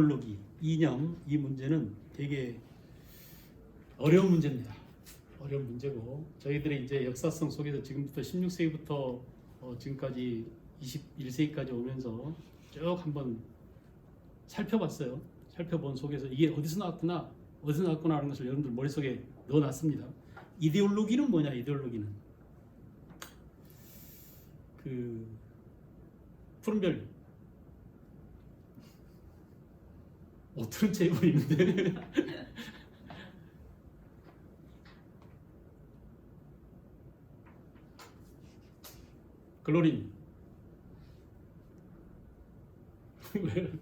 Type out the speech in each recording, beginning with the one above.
이데올로기, 이념, 이 문제는 되게 어려운 문제입니다. 어려운 문제고 저희들의 이제 역사성 속에서 지금부터 16세기부터 지금까지 21세기까지 오면서 쭉 한번 살펴봤어요. 살펴본 속에서 이게 어디서 나왔구나 하는 것을 여러분들 머릿속에 넣어놨습니다. 이데올로기는 뭐냐? 이데올로기는 그 푸른별 들은 채 입고 있는데 글로린 왜?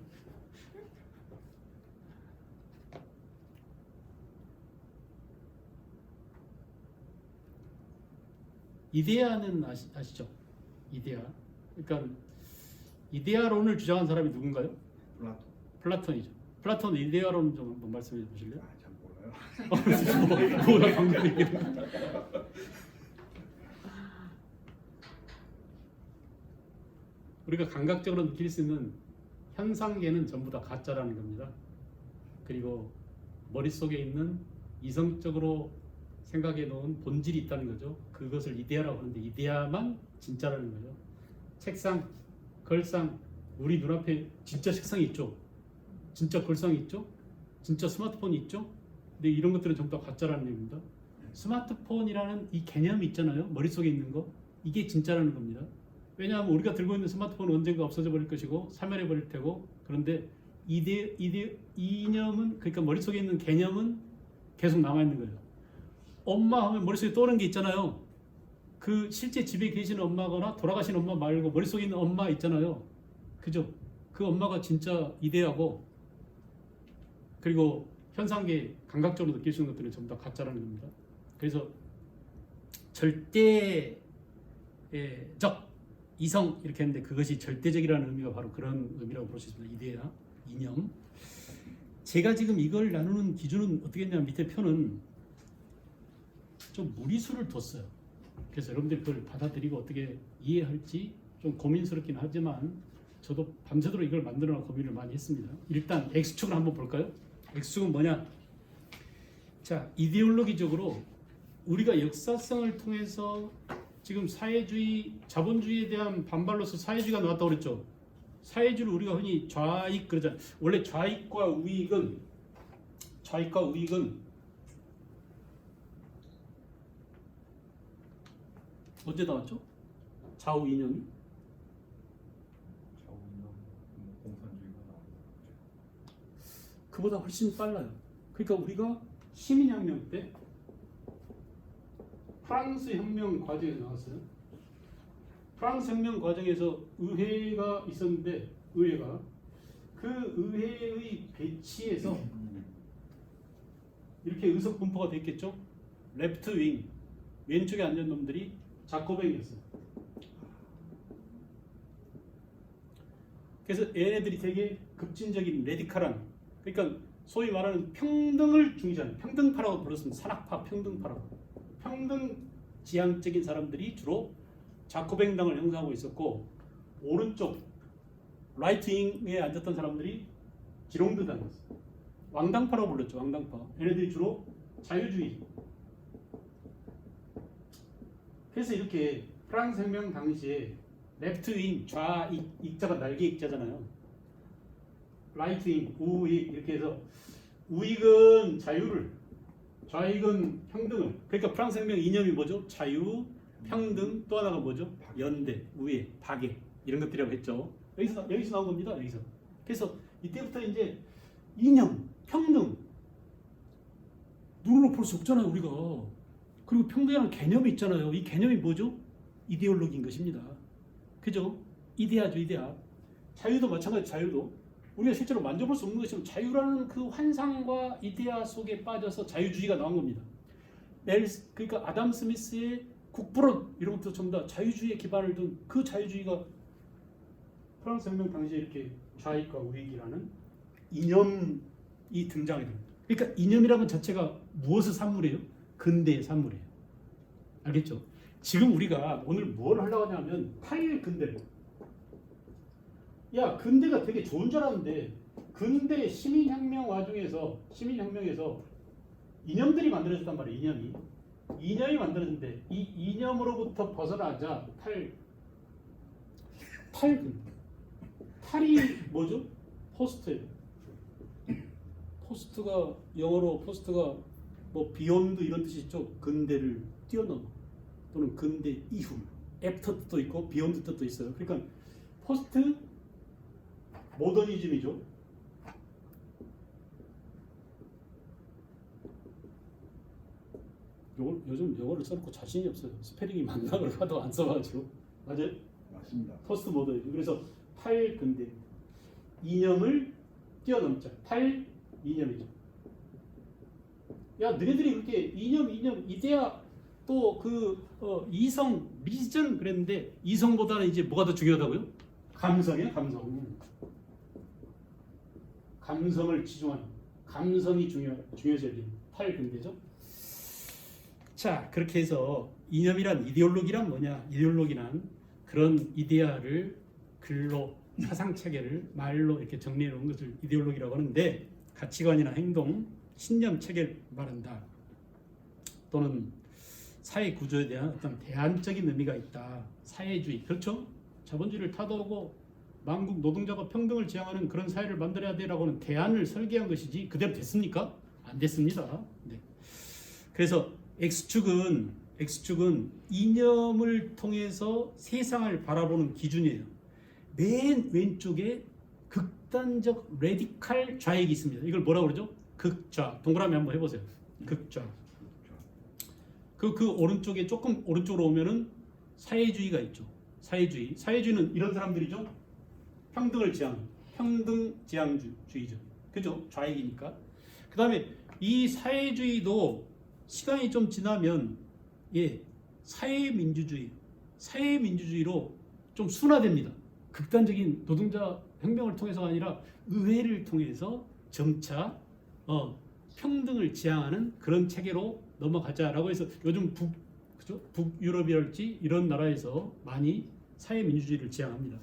이데아는 아시죠? 이데아. 그러니까 이데아론을 주장한 사람이 누군가요? 플라톤이죠. 플라톤 이데아론 좀 한번 말씀해 보실래요? 잘 몰라요. 뭐야 방금 우리가 감각적으로 느낄 수 있는 현상계는 전부 다 가짜라는 겁니다. 그리고 머릿속에 있는 이성적으로 생각해 놓은 본질이 있다는 거죠. 그것을 이데아라고 하는데 이데아만 진짜라는 거죠. 책상, 걸상, 우리 눈앞에 진짜 책상이 있죠. 진짜 걸상이 있죠. 진짜 스마트폰이 있죠. 근데 이런 것들은 전부 다 가짜라는 얘기입니다. 스마트폰이라는 이 개념이 있잖아요. 머릿속에 있는 거. 이게 진짜라는 겁니다. 왜냐하면 우리가 들고 있는 스마트폰은 언젠가 없어져 버릴 것이고 사멸해 버릴 테고, 그런데 이념은, 그러니까 머릿속에 있는 개념은 계속 남아있는 거예요. 엄마 하면 머릿속에 떠오르는 게 있잖아요. 그 실제 집에 계시는 엄마거나 돌아가신 엄마 말고 머릿속에 있는 엄마 있잖아요. 그죠? 그 엄마가 진짜 이데아고, 그리고 현상계 감각적으로 느낄 수 있는 것들은 전부 다 가짜라는 겁니다. 그래서 절대적 이성 이렇게 했는데 그것이 절대적이라는 의미가 바로 그런 의미라고 볼 수 있습니다. 이데아, 이념. 제가 지금 이걸 나누는 기준은 어떻게 했냐면 밑에 표는 좀 무리수를 뒀어요. 그래서 여러분들이 그걸 받아들이고 어떻게 이해할지 좀 고민스럽긴 하지만 저도 밤새도록 이걸 만들어서 고민을 많이 했습니다. 일단 X축을 한번 볼까요? X축은 뭐냐? 자, 이데올로기적으로 우리가 역사성을 통해서 지금 사회주의, 자본주의에 대한 반발로서 사회주의가 나왔다고 그랬죠. 사회주의를 우리가 흔히 좌익 그러잖아요. 원래 좌익과 우익은 언제 나왔죠? 좌우 이념이? 공산주의가 나오는 그보다 훨씬 빨라요. 그러니까 우리가 시민혁명 때 프랑스 혁명 과정에서 나왔어요. 프랑스 혁명 과정에서 의회가 있었는데 의회가 그 의회의 배치에서 이렇게 의석 분포가 됐겠죠. 레프트 윙 왼쪽에 앉은 놈들이 자코뱅이었어요. 그래서 얘네들이 되게 급진적인 레디칼한, 그러니까 소위 말하는 평등을 중시하는 평등파라고 불렀습니다. 산악파 평등파라고. 평등 지향적인 사람들이 주로 자코뱅당을 형성하고 있었고, 오른쪽 라이트윙에 앉았던 사람들이 지롱드당이었어요. 왕당파라고 불렀죠. 왕당파. 얘네들이 주로 자유주의. 그래서 이렇게 프랑스 혁명 당시에 레프트윙, 좌익자가 날개익자잖아요. 라이트윙, 우익 이렇게 해서 우익은 자유를, 좌익은 평등을. 그러니까 프랑스 혁명 이념이 뭐죠? 자유, 평등, 또 하나가 뭐죠? 연대, 우애, 박애 이런 것들이라고 했죠. 여기서 나온 겁니다. 여기서. 그래서 이때부터 이제 이념, 평등 눈으로 볼 수 없잖아요, 우리가. 그리고 평등이라는 개념이 있잖아요. 이 개념이 뭐죠? 이데올로기인 것입니다. 그죠? 이데아죠, 이데아. 자유도 마찬가지. 자유도 우리가 실제로 만져볼 수 없는 것이지만 자유라는 그 환상과 이데아 속에 빠져서 자유주의가 나온 겁니다. 그러니까 아담 스미스의 국부론 이런 것도 전부 다 자유주의에 기반을 둔 그 자유주의가 프랑스 혁명 당시에 이렇게 좌익과 우익이라는 이념이 등장하게 됩니다. 그러니까 이념이라는 것 자체가 무엇의 산물이에요? 근대의 산물이에요. 알겠죠? 지금 우리가 오늘 뭘 하려고 하냐면 타일 근대로. 야, 근대가 되게 좋은 줄 알았는데 근대 시민혁명 와중에서 시민혁명에서 이념들이 만들어졌단 말이에요. 이념이 만들어졌는데 이 이념으로부터 벗어나자 탈이 뭐죠? 포스트예요. 포스트가 영어로 포스트가 뭐 비욘드 이런 뜻이 있죠. 근대를 뛰어넘어 또는 근대 이후 애프터 뜻도 있고 비욘드 뜻도 있어요. 그러니까 포스트 모더니즘이죠. 요즘 영어를 써놓고 자신이 없어요. 스페링이 맞나 하도 안 써가지고. 맞아요? 맞습니다. 포스트 모더니즘. 그래서 탈근대 이념을 뛰어넘자. 탈이념이죠. 야, 너네들이 그렇게 이념, 이데아 또 이성, 리전 그랬는데 이성보다는 이제 뭐가 더 중요하다고요? 감성이에요, 감성. 감성을 치중하는 감성이 중요해져야 돼요. 탈근대죠. 자, 그렇게 해서 이념이란 이데올로기란 뭐냐? 이데올로기란 그런 이데아를 글로 사상 체계를 말로 이렇게 정리해 놓은 것을 이데올로기라고 하는데 가치관이나 행동, 신념 체계를 말한다. 또는 사회 구조에 대한 어떤 대안적인 의미가 있다. 사회주의, 그렇죠? 자본주의를 타도하고 만국 노동자가 평등을 지향하는 그런 사회를 만들어야 되라고 하는 대안을 설계한 것이지 그대로 됐습니까? 안 됐습니다. 네. 그래서 X축은 이념을 통해서 세상을 바라보는 기준이에요. 맨 왼쪽에 극단적 레디칼 좌익이 있습니다. 이걸 뭐라고 그러죠? 극좌. 동그라미 한번 해보세요. 극좌. 그 오른쪽에 조금 오른쪽으로 오면은 사회주의가 있죠. 사회주의는 이런 사람들이죠. 평등을 지향, 평등지향주의죠. 그죠? 좌익이니까. 그 다음에 이 사회주의도 시간이 좀 지나면 사회민주주의로 좀 순화됩니다. 극단적인 노동자 혁명을 통해서가 아니라 의회를 통해서 점차 평등을 지향하는 그런 체계로 넘어가자라고 해서 요즘 북유럽이랄지 이런 나라에서 많이 사회민주주의를 지향합니다.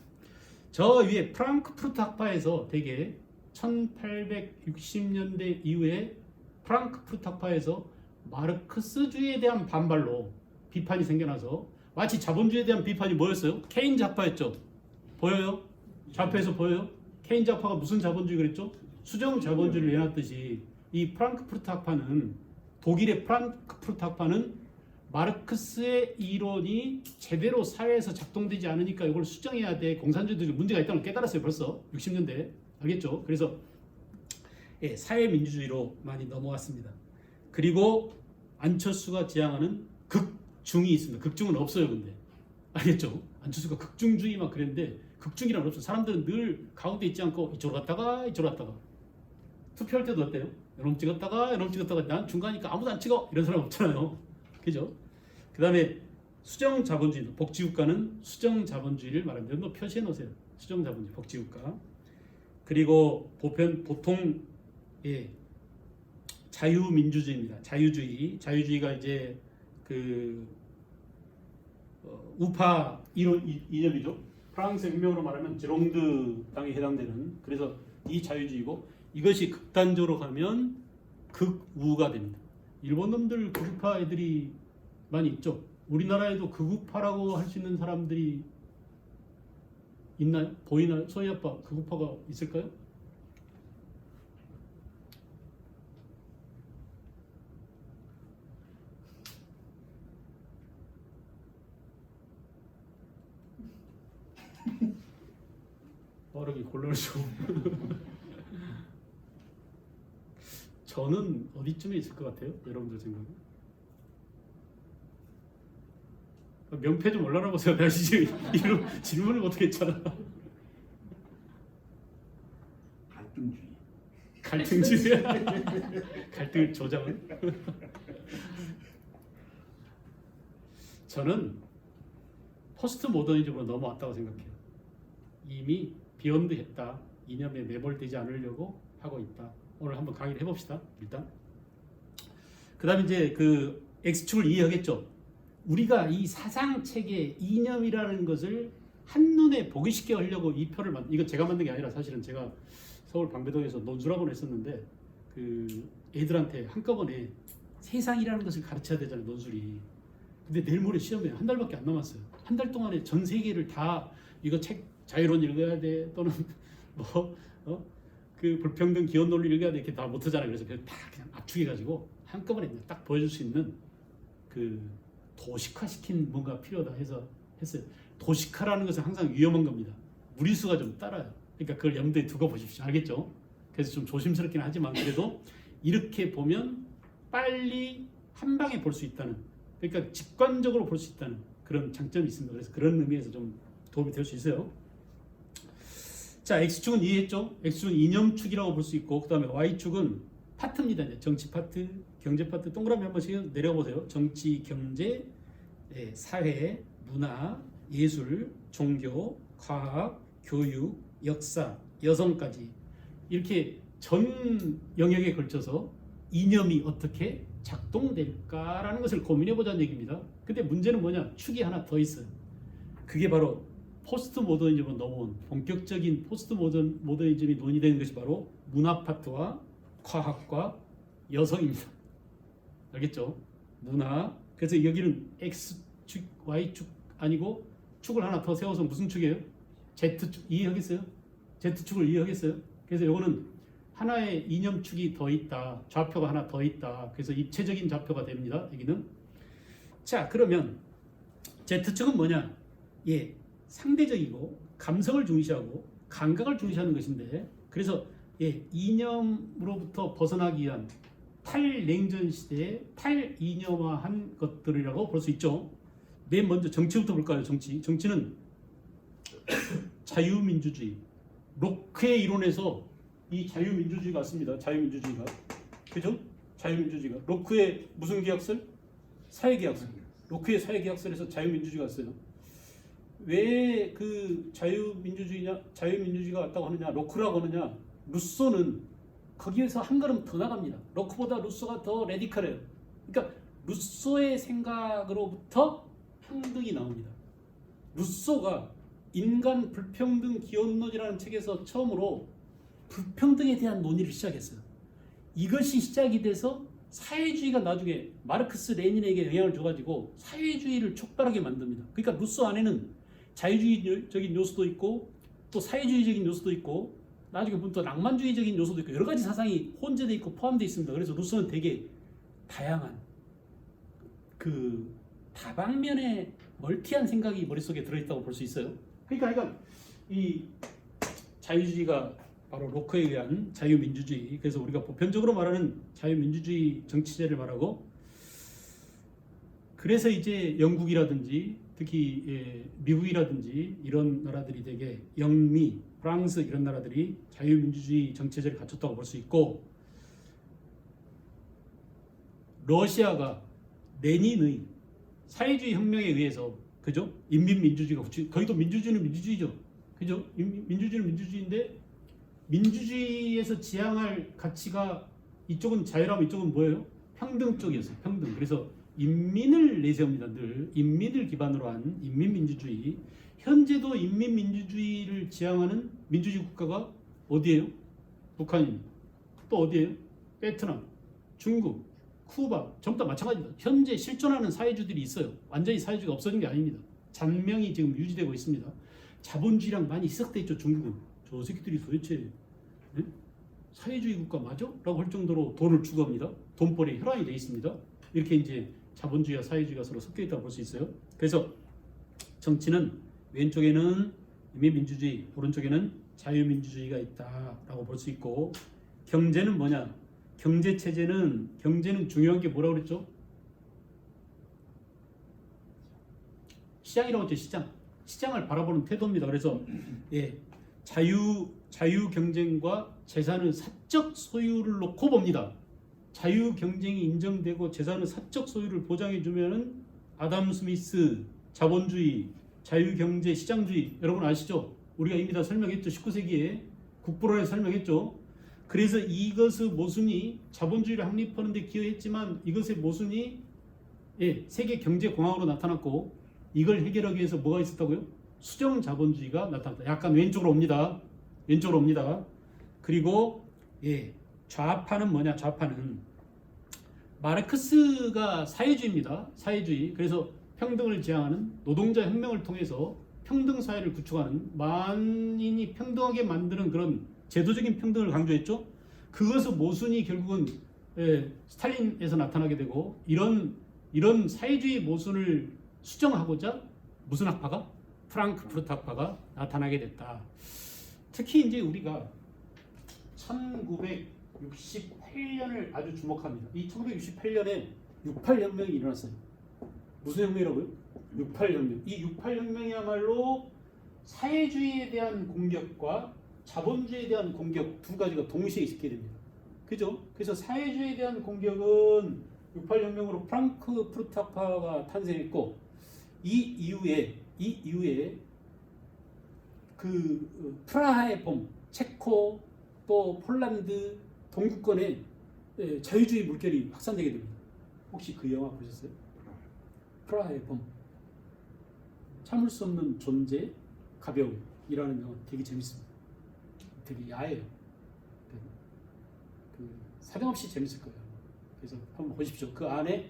저 위에 프랑크푸르트 학파에서 대개 1860년대 이후에 프랑크푸르트 학파에서 마르크스주의에 대한 반발로 비판이 생겨나서 마치 자본주의에 대한 비판이 뭐였어요? 케인즈 학파였죠. 보여요? 좌표에서 보여요? 케인즈 학파가 무슨 자본주의 그랬죠? 수정 자본주의를 내놨듯이 이 프랑크푸르트 학파는 독일의 프랑크푸르트 학파는 마르크스의 이론이 제대로 사회에서 작동되지 않으니까 이걸 수정해야 돼. 공산주의도 문제가 있다는 걸 깨달았어요. 벌써 60년대. 알겠죠? 그래서 사회민주주의로 많이 넘어왔습니다. 그리고 안철수가 지향하는 극중이 있습니다. 극중은 없어요. 근데 알겠죠? 안철수가 극중주의 막 그랬는데 극중이란 없어. 사람들은 늘 가운데 있지 않고 이쪽으로 갔다가 투표할 때도 어때요? 이놈 찍었다가 난 중간이니까 아무도 안 찍어 이런 사람 없잖아요. 그죠? 그 다음에 수정 자본주의, 복지국가는 수정 자본주의를 말합니다. 이거 표시해 놓으세요. 수정 자본주의, 복지국가. 그리고 보통 자유민주주의입니다. 자유주의가 이제 우파 이념이죠. 프랑스 혁명으로 말하면 지롱드 당에 해당되는. 그래서 이 자유주의고 이것이 극단적으로 가면 극우가 됩니다. 일본 놈들 극우파 애들이 많이 있죠. 우리나라에도 극우파라고 할 수 있는 사람들이 있나요? 보이나요? 소희 아빠 극우파가 있을까요? 빠르게 골라내죠. 저는 어디쯤에 있을 것 같아요? 여러분들 생각에? 명패 좀 올라라보세요. 내가 지금 이런 질문을 어떻게 했잖아. 갈등주의. 갈등을 조장은? 저는 포스트 모더니즘으로 넘어왔다고 생각해요. 이미 비욘드 했다. 이념에 매몰되지 않으려고 하고 있다. 오늘 한번 강의를 해봅시다. 일단 그 다음에 이제 X축을 이해하겠죠. 우리가 이 사상체계 이념이라는 것을 한눈에 보기 쉽게 하려고 이 표를 이거 제가 만든 게 아니라 사실은 제가 서울 방배동에서 논술학원을 했었는데 그 애들한테 한꺼번에 세상이라는 것을 가르쳐야 되잖아요, 논술이. 근데 내일 모레 시험에 한 달밖에 안 남았어요. 한 달 동안에 전 세계를 다 이거 책 자유론 읽어야 돼 또는 그 불평등 기원 논리 읽어야 돼 이렇게 다 못하잖아요. 그래서 그냥 다 그냥 압축해가지고 한꺼번에 그냥 딱 보여줄 수 있는 그 도식화시킨 뭔가 필요하다 해서 했어요. 도식화라는 것은 항상 위험한 겁니다. 무리수가 좀 따라요. 그러니까 그걸 염두에 두고 보십시오. 알겠죠? 그래서 좀 조심스럽긴 하지만 그래도 이렇게 보면 빨리 한 방에 볼 수 있다는, 그러니까 직관적으로 볼 수 있다는 그런 장점이 있습니다. 그래서 그런 의미에서 좀 도움이 될 수 있어요. 자, X축은 이해했죠? X축은 이념축이라고 볼 수 있고, 그 다음에 Y축은 파트입니다. 이제 정치 파트, 경제 파트. 동그라미 한 번씩 내려보세요. 정치, 경제, 사회, 문화, 예술, 종교, 과학, 교육, 역사, 여성까지 이렇게 전 영역에 걸쳐서 이념이 어떻게 작동될까라는 것을 고민해보자는 얘기입니다. 근데 문제는 뭐냐? 축이 하나 더 있어요. 그게 바로 포스트 모더니즘으로 넘어온 본격적인 포스트 모더니즘이 논의되는 것이 바로 문화 파트와 과학과 여성입니다. 알겠죠? 문화. 그래서 여기는 X축, Y축 아니고 축을 하나 더 세워서 무슨 축이에요? Z축. 이해하겠어요? Z축을 이해하겠어요? 그래서 이거는 하나의 이념축이 더 있다. 좌표가 하나 더 있다. 그래서 입체적인 좌표가 됩니다. 여기는. 자, 그러면 Z축은 뭐냐? 상대적이고 감성을 중시하고 감각을 중시하는 것인데, 그래서 이념으로부터 벗어나기 위한 탈냉전 시대의 탈이념화한 것들이라고 볼 수 있죠. 맨 먼저 정치부터 볼까요? 정치는 자유민주주의, 로크의 이론에서 이 자유민주주의가 왔습니다. 자유민주주의가, 그죠? 자유민주주의가 로크의 무슨 계약설? 사회계약설. 로크의 사회계약설에서 자유민주주의가 왔어요. 왜 그 자유민주주의가 왔다고 하느냐? 로크라고 하느냐? 루소는 거기에서 한 걸음 더 나갑니다. 로크보다 루소가 더 레디컬해요. 그러니까 루소의 생각으로부터 평등이 나옵니다. 루소가 인간 불평등 기원론이라는 책에서 처음으로 불평등에 대한 논의를 시작했어요. 이것이 시작이 돼서 사회주의가 나중에 마르크스 레닌에게 영향을 줘가지고 사회주의를 촉발하게 만듭니다. 그러니까 루소 안에는 자유주의적인 요소도 있고 또 사회주의적인 요소도 있고 나중에 보면 또 낭만주의적인 요소도 있고 여러 가지 사상이 혼재되어 있고 포함되어 있습니다. 그래서 루소는 되게 다양한 그 다방면의 멀티한 생각이 머릿속에 들어있다고 볼 수 있어요. 그러니까 이 자유주의가 바로 로크에 의한 자유민주주의, 그래서 우리가 보편적으로 말하는 자유민주주의 정치제를 말하고, 그래서 이제 영국이라든지 특히 미국이라든지 이런 나라들이 되게 영미, 프랑스 이런 나라들이 자유민주주의 정치제를 갖췄다고 볼 수 있고, 러시아가 레닌의 사회주의 혁명에 의해서, 그죠? 인민민주주의가 거기도 민주주의는 민주주의죠, 그죠? 민주주의는 민주주의인데 민주주의에서 지향할 가치가 이쪽은 자유라면 이쪽은 뭐예요? 평등 쪽이었어요. 평등. 그래서 인민을 내세웁니다. 늘 인민을 기반으로 한 인민민주주의. 현재도 인민민주주의를 지향하는 민주주의 국가가 어디예요? 북한입니다. 또 어디예요? 베트남, 중국, 쿠바, 전부 다 마찬가지입니다. 현재 실존하는 사회주의들이 있어요. 완전히 사회주의가 없어진 게 아닙니다. 잔명이 지금 유지되고 있습니다. 자본주의랑 많이 희석돼 있죠. 중국은. 저 새끼들이 도대체 사회주의 국가 맞아? 라고 할 정도로 돈을 추구합니다. 돈벌이 혈안이 돼 있습니다. 이렇게 이제 자본주의와 사회주의가 서로 섞여 있다고 볼 수 있어요. 그래서 정치는 왼쪽에는 인민민주주의, 오른쪽에는 자유민주주의가 있다라고 볼 수 있고, 경제는 뭐냐? 경제는 중요한 게 뭐라고 그랬죠? 시장이라고 했죠. 시장을 바라보는 태도입니다. 그래서 자유 경쟁과 재산의 사적 소유를 놓고 봅니다. 자유 경쟁이 인정되고 재산의 사적 소유를 보장해 주면은 아담 스미스 자본주의, 자유 경제, 시장주의 여러분 아시죠? 우리가 이미 다 설명했죠. 19세기에 국보론에 설명했죠. 그래서 이것의 모순이 자본주의를 확립하는 데 기여했지만 이것의 모순이 세계 경제 공황으로 나타났고, 이걸 해결하기 위해서 뭐가 있었다고요? 수정 자본주의가 나타났다. 약간 왼쪽으로 옵니다. 그리고 좌파는 뭐냐? 좌파는 마르크스가 사회주의입니다. 사회주의. 그래서 평등을 지향하는 노동자 혁명을 통해서 평등 사회를 구축하는 만인이 평등하게 만드는 그런 제도적인 평등을 강조했죠. 그것의 모순이 결국은 스탈린에서 나타나게 되고 이런 사회주의 모순을 수정하고자 무슨 학파가? 프랑크푸르트 학파가 나타나게 됐다. 특히 이제 우리가 1968년을 아주 주목합니다. 이 1968년에 68혁명이 일어났어요. 무슨 혁명이라고요? 68혁명. 이 68혁명이야말로 사회주의에 대한 공격과 자본주의에 대한 공격 두 가지가 동시에 있게 됩니다. 그죠? 그래서 사회주의에 대한 공격은 68혁명으로 프랑크푸르트 학파가 탄생했고 이 이후에 그 프라하의 봄, 체코 또 폴란드 동구권에 자유주의 물결이 확산되게 됩니다. 혹시 그 영화 보셨어요? 프라하의 봄. 참을 수 없는 존재, 가벼움이라는 영화 되게 재밌습니다. 되게 야해요. 사정없이 재밌을 거예요. 그래서 한번 보십시오. 그 안에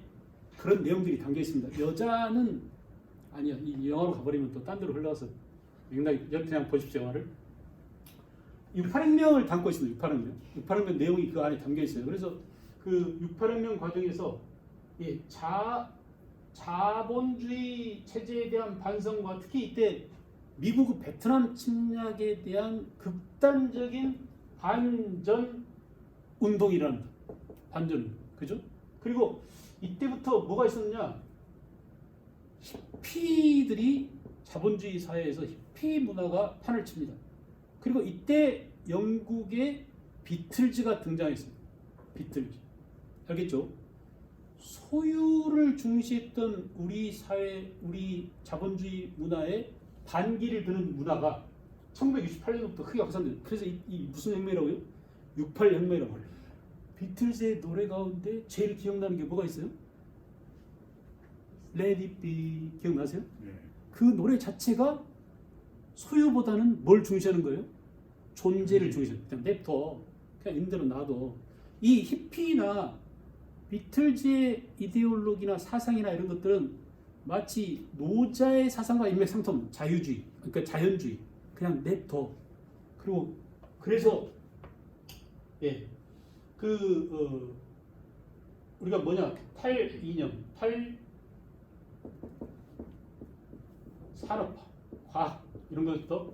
그런 내용들이 담겨 있습니다. 여자는 아니야. 이 영화로 가버리면 또 딴 데로 흘러가서 맥락이 그냥 보십시오. 영화를. 68혁명을 담고 있습니다. 68혁명 내용이 그 안에 담겨 있어요. 그래서 그 68혁명 과정에서 자본주의 체제에 대한 반성과 특히 이때 미국의 베트남 침략에 대한 극단적인 반전 운동이랍니다. 반전, 그죠? 그리고 이때부터 뭐가 있었느냐? 히피들이 자본주의 사회에서 히피 문화가 판을 칩니다. 그리고 이때 영국에 비틀즈가 등장했습니다. 비틀즈. 알겠죠? 소유를 중시했던 우리 사회, 우리 자본주의 문화에 반기를 드는 문화가 1968년부터 크게 확산돼요. 그래서 이 무슨 혁명이라고요? 68혁명이라고 해요. 비틀즈의 노래 가운데 제일 기억나는 게 뭐가 있어요? Let It Be 기억나세요? 네. 그 노래 자체가 소유보다는 뭘 중시하는 거예요? 존재를 중시해요. 그냥 냅둬. 그냥 임대로 놔둬. 이 히피나 비틀즈의 이데올로기나 사상이나 이런 것들은 마치 노자의 사상과 일맥상통, 자유주의, 그러니까 자연주의, 그냥 냅둬. 그리고 그래서 우리가 뭐냐 탈이념, 탈산업화, 과학 이런 것부터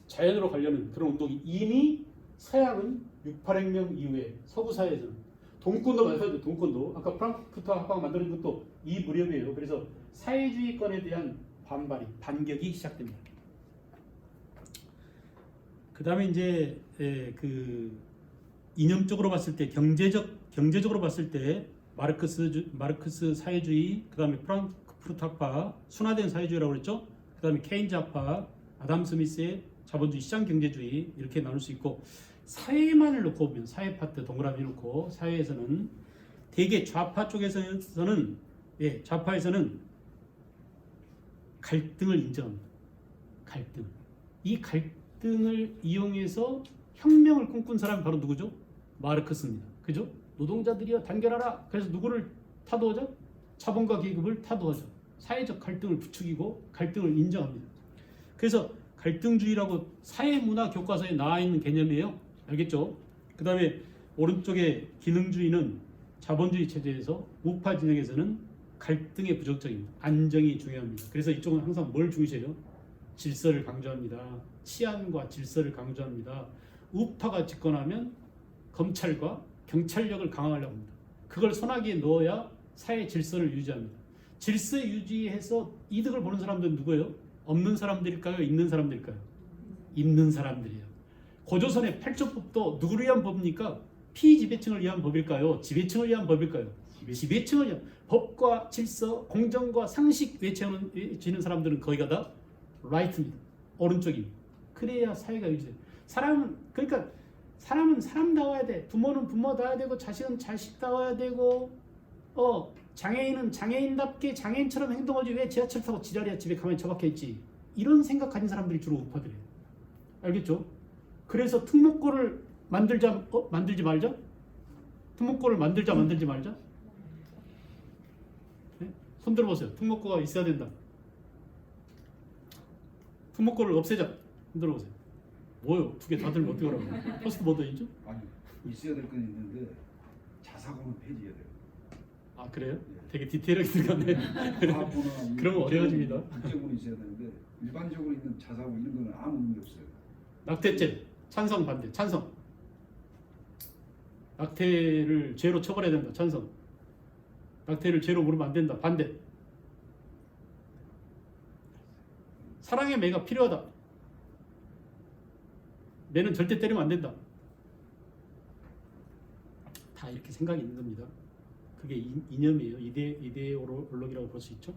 자연으로 가려는 그런 운동이 이미 서양은 68혁명 이후에 서구 사회에서는 동권도 마찬가지죠. 동권도 아까 프랑크푸르트 학파가 만드는 것도 이 무렵이에요. 그래서 사회주의권에 대한 반격이 시작됩니다. 그 다음에 이제 그 이념적으로 봤을 때 경제적으로 봤을 때 마르크스 사회주의, 그 다음에 프랑크푸르트 학파 순화된 사회주의라고 그랬죠. 그 다음에 케인즈 학파, 아담 스미스의 자본주의 시장 경제주의 이렇게 나눌 수 있고 사회만을 놓고 보면 사회 파트 동그라미 놓고 사회에서는 대개 좌파 쪽에서는 좌파에서는 갈등을 인정합니다. 이 갈등을 이용해서 혁명을 꿈꾼 사람이 바로 누구죠? 마르크스입니다. 그죠? 노동자들이여 단결하라. 그래서 누구를 타도하죠? 자본가 계급을 타도하죠. 사회적 갈등을 부추기고 갈등을 인정합니다. 그래서 갈등주의라고 사회문화 교과서에 나와 있는 개념이에요. 알겠죠? 그 다음에 오른쪽에 기능주의는 자본주의 체제에서 우파 진영에서는 갈등에 부정적입니다. 안정이 중요합니다. 그래서 이쪽은 항상 뭘 중시해요? 질서를 강조합니다. 치안과 질서를 강조합니다. 우파가 집권하면 검찰과 경찰력을 강화하려고 합니다. 그걸 손아귀에 넣어야 사회 질서를 유지합니다. 질서 유지해서 이득을 보는 사람들은 누구예요? 없는 사람들일까요? 있는 사람들일까요? 있는 사람들이에요. 고조선의 8조법도 누구를 위한 법입니까? 피지배층을 위한 법일까요? 지배층을 위한 법일까요? 지배층을 위한 법과 질서, 공정과 상식 외치는 사람들은 거기가 다 라이트입니다. 오른쪽입니다. 그래야 사회가 유지돼요. 그러니까 사람은 사람다워야 돼. 부모는 부모다워야 되고 자식은 자식다워야 되고 장애인은 장애인답게 장애인처럼 행동하지 왜 지하철 타고 지랄이야 집에 가만히 처박혀 있지. 이런 생각 가진 사람들이 주로 우파들이에요. 알겠죠? 그래서 특목고를 만들지 말자? 특목고를 만들지 말자? 네? 손 들어보세요. 특목고가 있어야 된다. 특목고를 없애자. 손 들어보세요. 뭐요? 두 개 다 들면 어떻게 하라고? 퍼스트 버든이죠? 아니 있어야 될 건 있는데 자사고는 폐지해야 돼요. 아 그래요? 예. 되게 디테일하게 들어갔네. 과학고나 그러면 어려워집니다. 국제고는 있어야 되는데 일반적으로 있는 자사고 이런 거는 아무 의미 없어요. 낙태죄 찬성 반대 찬성. 낙태를 죄로 처벌해야 된다 찬성. 낙태를 죄로 물으면 안 된다 반대. 사랑의 매가 필요하다. 매는 절대 때리면 안 된다. 다 이렇게 생각이 있는 겁니다. 그게 이념이에요. 이데올로기라고 볼 수 있죠.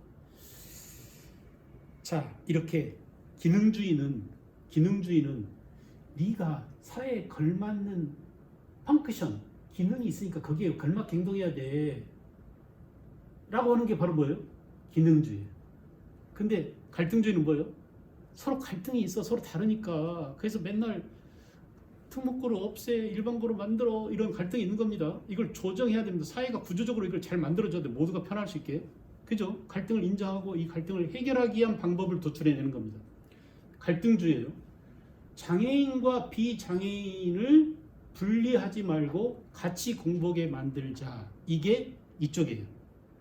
자, 이렇게 기능주의는 네가 사회에 걸맞는 펑크션, 기능이 있으니까 거기에 걸맞게 행동해야 돼 라고 하는 게 바로 뭐예요? 기능주의예요. 근데 갈등주의는 뭐예요? 서로 갈등이 있어, 서로 다르니까. 그래서 맨날 특목고를 없애, 일반고로 만들어, 이런 갈등이 있는 겁니다. 이걸 조정해야 됩니다. 사회가 구조적으로 이걸 잘 만들어줘야 돼. 모두가 편할 수 있게. 그죠? 갈등을 인정하고 이 갈등을 해결하기 위한 방법을 도출해내는 겁니다. 갈등주의예요. 장애인과 비장애인을 분리하지 말고 같이 공부하게 만들자. 이게 이쪽이에요.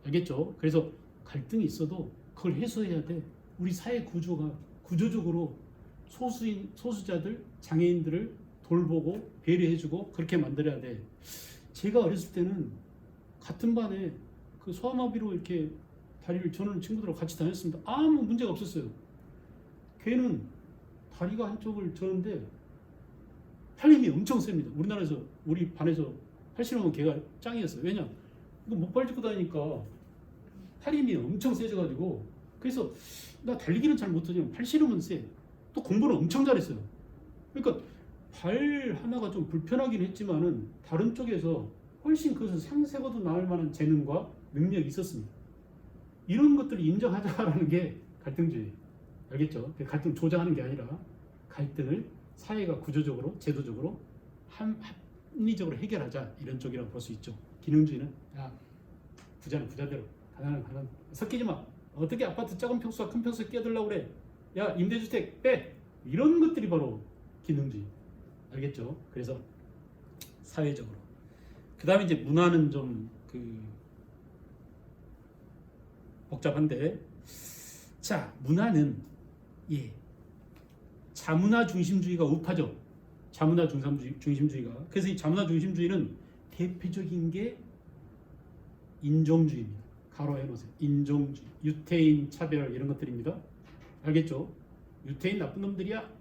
알겠죠? 그래서 갈등이 있어도 그걸 해소해야 돼. 우리 사회 구조가 구조적으로 소수자들, 장애인들을 돌보고 배려해주고 그렇게 만들어야 돼. 제가 어렸을 때는 같은 반에 그 소아마비로 이렇게 다리를 저는 친구들하고 같이 다녔습니다. 아무 문제가 없었어요. 걔는 다리가 한쪽을 저는데 팔힘이 엄청 셉니다. 우리나라에서 우리 반에서 팔 신으면 걔가 짱이었어요. 왜냐? 이거 목발 짚고 다니니까 팔힘이 엄청 세져가지고 그래서 나 달리기는 잘 못하지만 팔 신으면 세. 또 공부는 엄청 잘했어요. 그러니까 발 하나가 좀 불편하긴 했지만은 다른 쪽에서 훨씬 그것을 상세고도 나을 만한 재능과 능력이 있었습니다. 이런 것들을 인정하자라는 게 갈등주의. 알겠죠? 갈등 조장하는 게 아니라 갈등을 사회가 구조적으로 제도적으로 합리적으로 해결하자 이런 쪽이라고 볼 수 있죠. 기능주의는 야 부자는 부자대로 가난한 가난 섞이지 마. 어떻게 아파트 작은 평수와 큰 평수에 끼어들려고 그래? 야 임대주택 빼. 이런 것들이 바로 기능주의. 알겠죠? 그래서 사회적으로. 그 다음에 이제 문화는 좀 복잡한데, 자 문화는 자문화 중심주의가 우파죠. 자문화 중심주의가. 그래서 이 자문화 중심주의는 대표적인 게 인종주의입니다. 가로해 놓으세요. 인종주의, 유태인 차별 이런 것들입니다. 알겠죠? 유태인 나쁜 놈들이야.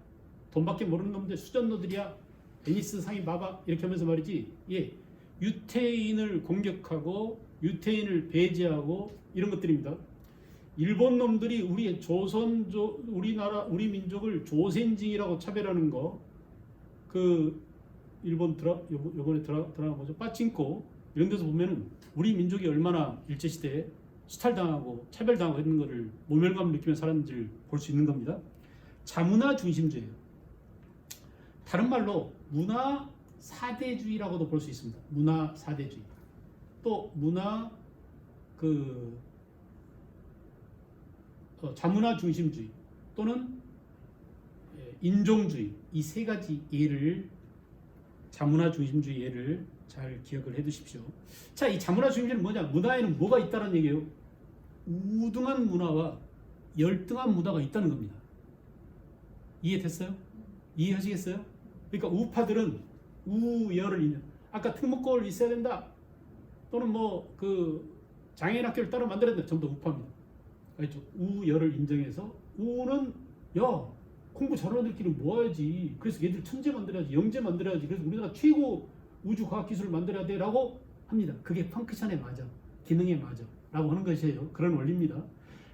돈밖에 모르는 놈들 수전노들이야. 베니스 상인 봐봐 이렇게 하면서 말이지. 유태인을 공격하고 유태인을 배제하고 이런 것들입니다. 일본 놈들이 우리 우리나라 우리 민족을 조센징이라고 차별하는 거. 그 일본 요번에 드라마 뭐죠? 빠칭코 이런 데서 보면은 우리 민족이 얼마나 일제 시대에 수탈당하고 차별당하고 했는 거를 모멸감을 느끼는 사람들 볼 수 있는 겁니다. 자문화 중심주의예요. 다른 말로 문화 사대주의라고도 볼 수 있습니다. 문화 사대주의. 또 문화 자문화 중심주의 또는 인종주의 이 세 가지 예를 자문화 중심주의 예를 잘 기억을 해 두십시오. 자, 이 자문화 중심주의는 뭐냐? 문화에는 뭐가 있다는 얘기예요. 우등한 문화와 열등한 문화가 있다는 겁니다. 이해됐어요? 이해하시겠어요? 그러니까 우파들은 우열을 인정. 아까 특목고를 있어야 된다. 또는 장애인 학교를 따로 만들어야 된다. 전부 다 우파입니다. 알죠? 우열을 인정해서 우는 공부 잘하는 애들끼리 모아야지. 그래서 얘들 천재 만들어야지. 영재 만들어야지. 그래서 우리나라 최고 우주과학기술을 만들어야 돼 라고 합니다. 그게 펑크션에 맞아. 기능에 맞아. 라고 하는 것이에요. 그런 원리입니다.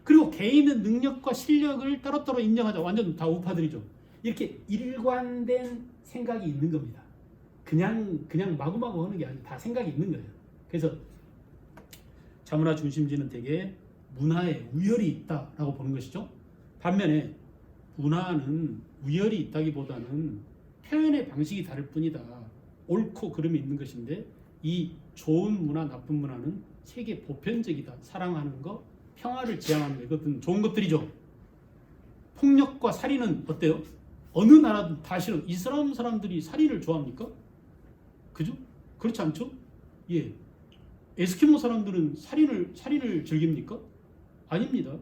그리고 개인의 능력과 실력을 따로따로 인정하자. 완전 다 우파들이죠. 이렇게 일관된 생각이 있는 겁니다. 그냥 마구마구 하는 게 아니라 다 생각이 있는 거예요. 그래서 자문화 중심주의는 되게 문화에 우열이 있다라고 보는 것이죠. 반면에 문화는 우열이 있다기보다는 표현의 방식이 다를 뿐이다. 옳고 그름이 있는 것인데 이 좋은 문화, 나쁜 문화는 세계 보편적이다. 사랑하는 거, 평화를 지향하는 거 이것은 좋은 것들이죠. 폭력과 살인은 어때요? 어느 나라든 다 싫어. 이슬람 사람들이 살인을 좋아합니까? 그죠? 그렇지 않죠? 예. 에스키모 사람들은 살인을 즐깁니까? 아닙니다.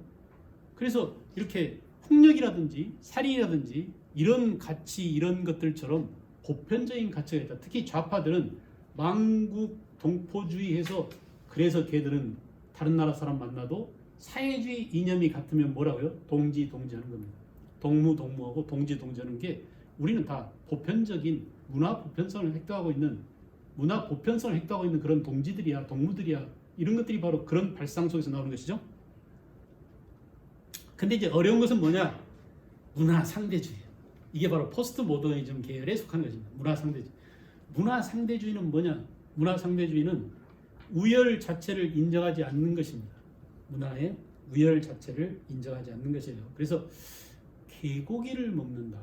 그래서 이렇게 폭력이라든지 살인이라든지 이런 가치 이런 것들처럼 보편적인 가치가 있다. 특히 좌파들은 망국 동포주의해서 그래서 걔들은 다른 나라 사람 만나도 사회주의 이념이 같으면 뭐라고요? 동지하는 겁니다. 동무하고 동지하는 게 우리는 다 보편적인 문화 보편성을 획도하고 있는 그런 동지들이야, 동무들이야. 이런 것들이 바로 그런 발상 속에서 나오는 것이죠. 근데 이제 어려운 것은 뭐냐? 문화 상대주의. 이게 바로 포스트 모더니즘 계열에 속한 것입니다. 문화 상대주의. 문화 상대주의는 뭐냐? 문화 상대주의는 우열 자체를 인정하지 않는 것입니다. 문화의 우열 자체를 인정하지 않는 것이에요. 그래서 개고기를 먹는다.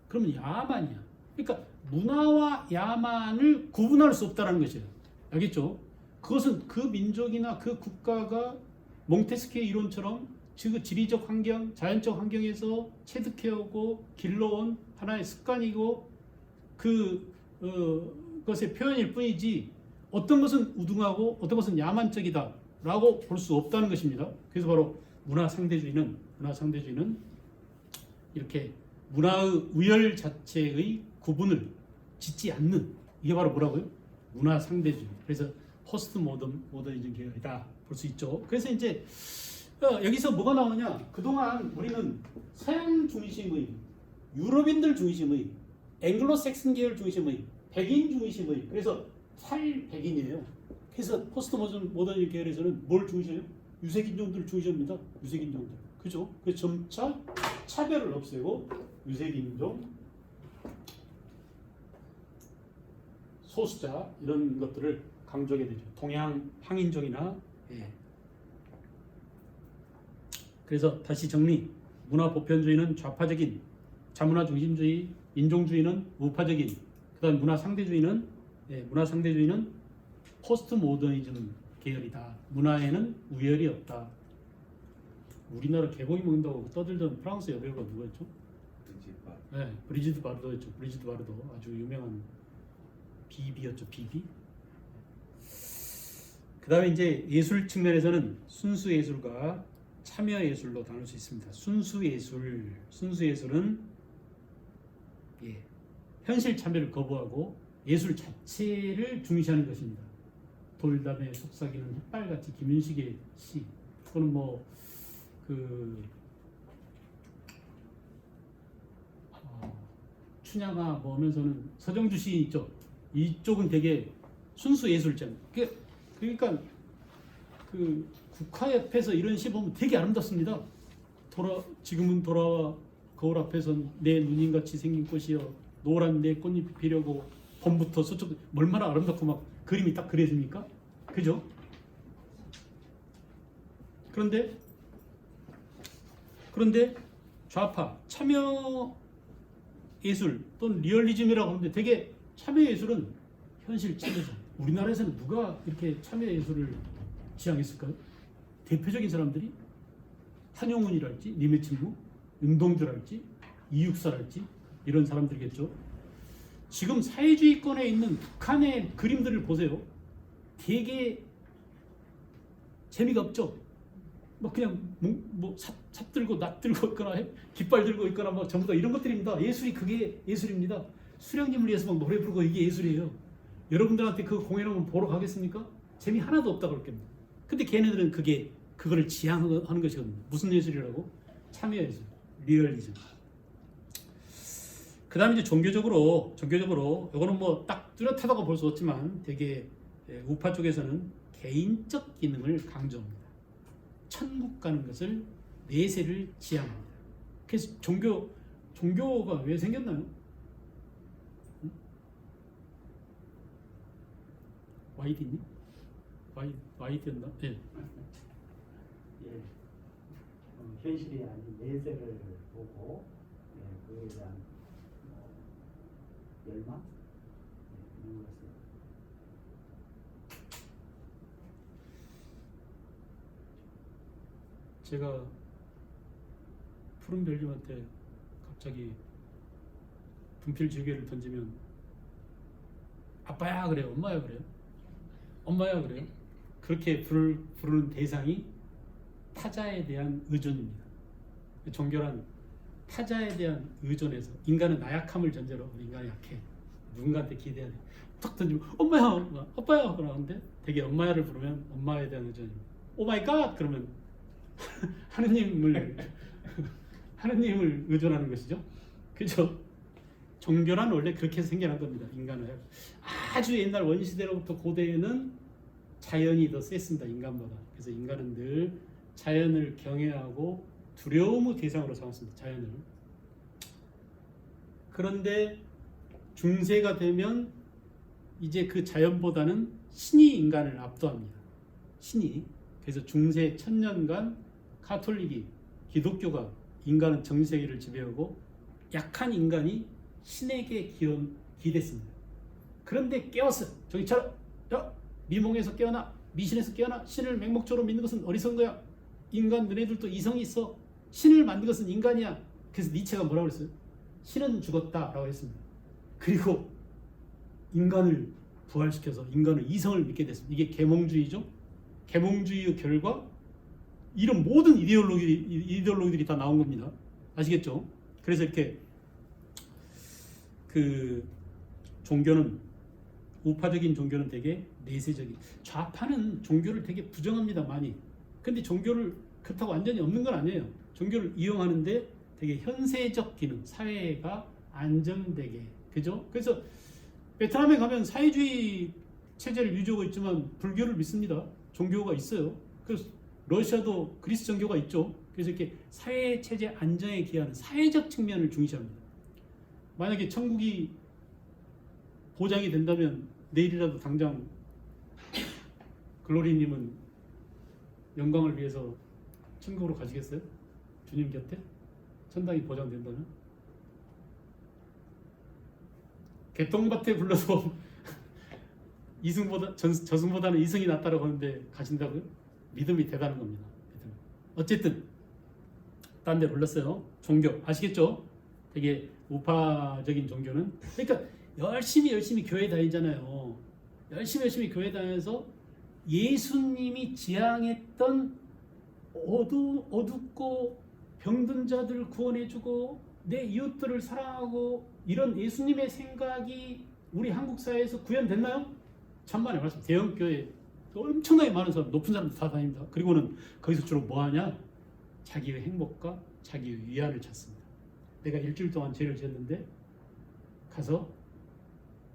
그러면 야만이야. 그러니까 문화와 야만을 구분할 수 없다는 것이에요. 알겠죠? 그것은 그 민족이나 그 국가가 몽테스키의 이론처럼 지리적 환경, 자연적 환경에서 체득해오고 길러온 하나의 습관이고 그것의 표현일 뿐이지 어떤 것은 우등하고 어떤 것은 야만적이다 라고 볼 수 없다는 것입니다. 그래서 바로 문화 상대주의는 이렇게 문화의 우열 자체의 구분을 짓지 않는 이게 바로 뭐라고요? 문화 상대주의. 그래서 포스트 모더니즘 계열이다 볼 수 있죠. 그래서 이제 여기서 뭐가 나오느냐? 그동안 우리는 서양 중심의, 유럽인들 중심의, 앵글로색슨 계열 중심의, 백인 중심의, 그래서 탈백인이에요. 그래서 포스트 모더니즘 계열에서는 뭘 중시해요? 유색인종들 중시합니다. 유색인종들. 그죠? 그래서 점차 차별을 없애고 유색인종, 소수자 이런 것들을 강조하게 되죠. 동양 황인종이나 그래서 다시 정리. 문화 보편주의는 좌파적인 자문화 중심주의, 인종주의는 우파적인. 그다음 문화 상대주의는 포스트 모더니즘 계열이다. 문화에는 우열이 없다. 우리나라 개고기 먹는다고 떠들던 프랑스 여배우가 누구였죠? 브리지드 바르도였죠. 브리지드 바르도 아주 유명한 비비였죠. 비비. 그다음에 이제 예술 측면에서는 순수 예술과 참여 예술로 나눌 수 있습니다. 순수 예술은 현실 참여를 거부하고 예술 자체를 중시하는 것입니다. 돌담에 속삭이는 햇발같이 김윤식의 시, 또는 춘향아 뭐 하면서는 서정주 시인 있죠. 이쪽은 되게 순수 예술장. 그러니까 그 국화 옆에서 이런 시 보면 되게 아름답습니다. 지금은 돌아와 거울 앞에선 내 누님같이 생긴 꽃이여 노란 내 꽃잎이 피려고 봄부터 서쪽 얼마나 아름답고 막 그림이 딱 그려집니까? 그죠? 그런데 좌파 참여 예술 또는 리얼리즘이라고 하는데 되게 참여 예술은 현실 참여죠. 우리나라에서는 누가 이렇게 참여 예술을 지향했을까요? 대표적인 사람들이 한용운이랄지 리메친무, 윤동주랄지 이육사랄지 이런 사람들이겠죠. 지금 사회주의권에 있는 북한의 그림들을 보세요. 되게 재미가 없죠. 그냥 삽 들고 낫 들고 있거나 깃발 들고 있거나 전부 다 이런 것들입니다. 예술이 그게 예술입니다. 수령님을 위해서 막 노래 부르고 이게 예술이에요. 여러분들한테 그 공연하면 보러 가겠습니까? 재미 하나도 없다 그럴 겁니다. 근데 걔네들은 그거를 지향하는 것이거든요. 무슨 예술이라고? 참여 예술, 리얼리즘. 그 다음에 이제 종교적으로 이거는 딱 뚜렷하다고 볼 수 없지만 되게 우파 쪽에서는 개인적 기능을 강조합니다. 천국 가는 것을 내세를 지향합니다. 그래서 종교가 왜 생겼나요? YD니? YD였나? 예. 현실이 아닌 내세를 보고 그에 대한 열망? 네, 그런 것 같습니다. 제가 푸른 별님한테 갑자기 분필 지우개를 던지면 아빠야 그래요? 엄마야 그래요? 엄마야 그래요? 그렇게 부르는 대상이 타자에 대한 의존입니다. 종교란 타자에 대한 의존에서 인간은 나약함을 전제로 우리 인간이 약해. 누군가한테 기대야 돼. 탁 던지면 엄마야, 아빠야 그러는데 되게 엄마야를 부르면 엄마에 대한 의존입니다. 오 마이 갓 그러면 하느님을 의존하는 것이죠. 그죠? 종교란 원래 그렇게 생겨난 겁니다. 인간은 아주 옛날 원시대로부터 고대에는 자연이 더 셌습니다. 인간보다. 그래서 인간은 늘 자연을 경외하고 두려움의 대상으로 삼았습니다. 자연을. 그런데 중세가 되면 이제 그 자연보다는 신이 인간을 압도합니다. 신이. 그래서 중세 1000년간 가톨릭이 기독교가 인간은 전 세계를 지배하고 약한 인간이 신에게 기댔습니다. 그런데 깨웠어요. 저기 차라 미몽에서 깨어나, 미신에서 깨어나. 신을 맹목적으로 믿는 것은 어리석은 거야. 인간 너네들도 이성이 있어. 신을 만든 것은 인간이야. 그래서 니체가 뭐라고 그랬어요? 신은 죽었다라고 했습니다. 그리고 인간을 부활시켜서 인간은 이성을 믿게 됐습니다. 이게 계몽주의죠. 계몽주의의 결과 이런 모든 이데올로기들이 다 나온 겁니다. 아시겠죠? 그래서 이렇게 그 종교는 우파적인 종교는 되게 내세적인, 좌파는 종교를 되게 부정합니다. 많이. 근데 종교를 그렇다고 완전히 없는 건 아니에요. 종교를 이용하는데 되게 현세적 기능, 사회가 안정되게, 그죠? 그래서 베트남에 가면 사회주의 체제를 유지하고 있지만 불교를 믿습니다. 종교가 있어요. 그래서 러시아도 그리스 정교가 있죠. 그래서 이렇게 사회 체제 안정에 기하는 사회적 측면을 중시합니다. 만약에 천국이 보장이 된다면 내일이라도 당장 글로리님은 영광을 위해서 천국으로 가시겠어요? 주님 곁에? 천당이 보장된다면? 개똥밭에 불러서 저승보다는 이승이 낫다라고 하는데 가신다고요? 믿음이 대단한 겁니다. 어쨌든 딴 데 불렀어요. 종교 아시겠죠? 되게 우파적인 종교는, 그러니까 열심히 교회 다니잖아요. 열심히 교회 다녀서 예수님이 지향했던 어둡고 병든 자들을 구원해주고 내 이웃들을 사랑하고 이런 예수님의 생각이 우리 한국 사회에서 구현됐나요? 천만의 말씀. 대형교회 엄청나게 많은 사람, 높은 사람들 다 다닙니다. 그리고는 거기서 주로 뭐하냐? 자기의 행복과 자기의 위안을 찾습니다. 내가 일주일 동안 죄를 지었는데 가서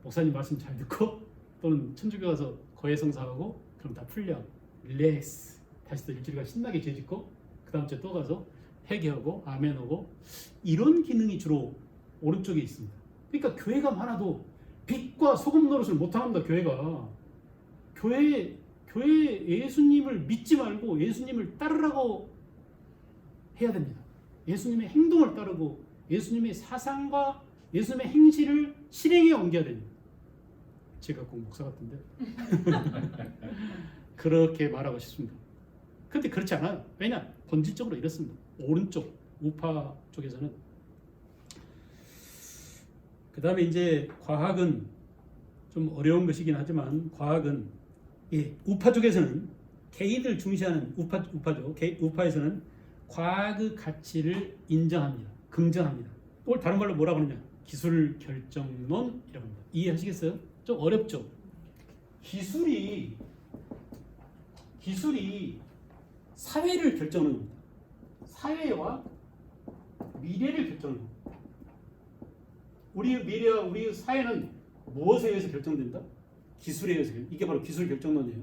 목사님 말씀 잘 듣고 또는 천주교 가서 거해성사하고 그럼 다 풀려. 릴렉스. 다시 또 일주일간 신나게 죄 짓고 그 다음 주에 또 가서 회개하고 아멘하고, 이런 기능이 주로 오른쪽에 있습니다. 그러니까 교회가 많아도 빛과 소금 노릇을 못합니다. 교회 예수님을 믿지 말고 예수님을 따르라고 해야 됩니다. 예수님의 행동을 따르고 예수님의 사상과 예수님의 행실을 실행에 옮겨야 됩니다. 제가 꼭 목사 같은데 그렇게 말하고 싶습니다. 근데 그렇지 않아요. 왜냐? 본질적으로 이렇습니다. 오른쪽 우파 쪽에서는. 그 다음에 이제 과학은 좀 어려운 것이긴 하지만, 과학은 우파 쪽에서는 개인을 중시하는 우파죠. 우파에서는 과학의 가치를 인정합니다. 긍정합니다. 또 다른 말로 뭐라고 하느냐? 기술 결정론이라고 합니다. 이해하시겠어요? 좀 어렵죠? 기술이 사회를 결정하는 겁니다. 사회와 미래를 결정하는 겁니다. 우리의 미래와 우리의 사회는 무엇에 의해서 결정된다? 기술에 의해서. 이게 바로 기술 결정론이에요.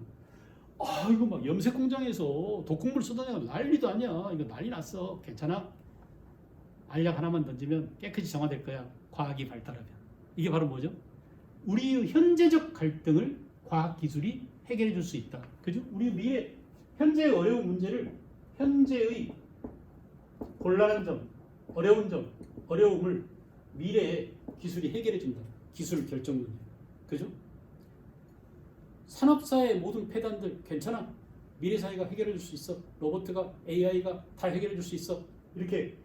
이거 막 염색 공장에서 독극물 쏟아내가 난리도 아니야. 이거 난리 났어. 괜찮아? 알약 하나만 던지면 깨끗이 정화될 거야. 과학이 발달하면. 이게 바로 뭐죠? 우리의 현재적 갈등을 과학 기술이 해결해 줄 수 있다. 그죠? 우리 미래, 현재의 어려운 문제를, 현재의 곤란한 점, 어려운 점, 어려움을 미래의 기술이 해결해 준다. 기술 결정론이에요. 그죠? 산업사의 모든 폐단들 괜찮아. 미래 사회가 해결해 줄 수 있어. 로봇가 AI가 다 해결해 줄 수 있어. 이렇게